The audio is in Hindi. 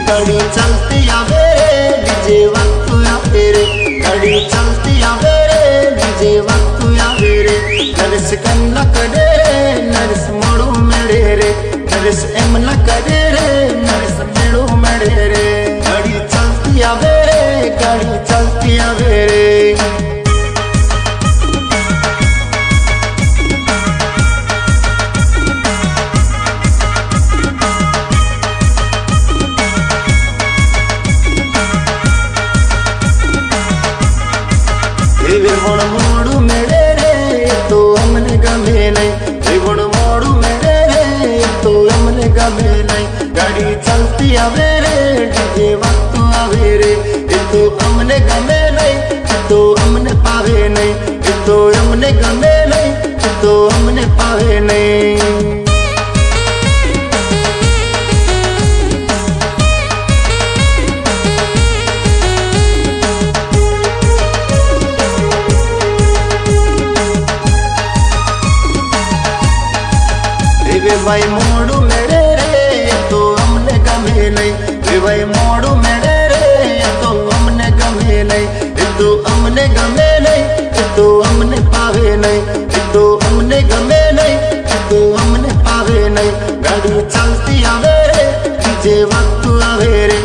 गाड़ी चलती आवे डीजे वक्त आवे रे, गाड़ी चलती आवे डीजे वक्त आवे रे। नरस कन्ना करे नरस मोड़ो मेरे रे, नरस एम न करे रे नरस मेड़ो मेरे रे। गाड़ी चलती आवे गाड़ी चलती आवे रे। विगुण मोड़ू मेरे रे तो हमने गमे नहीं, विगुण मोड़ू मेरे रे तो हमने गमे नहीं। गाड़ी चलती आवे रे डीजे वक्त आवे रे, तो हमने गमे नहीं तो हमने पावे नहीं, तो हमने गमे नहीं तो हमने पावे नहीं। वे भाई मोड़ू मेरे रे तो हमने गमे नहीं, वे भाई मोड़ू मेरे रे तो हमने गमे नहीं, तो हमने गमे नहीं तो हमने पावे नहीं, तो हमने गमे नहीं तो हमने पावे नहीं। गाड़ी चलती आवे रे डीजे वक्त आवे रे,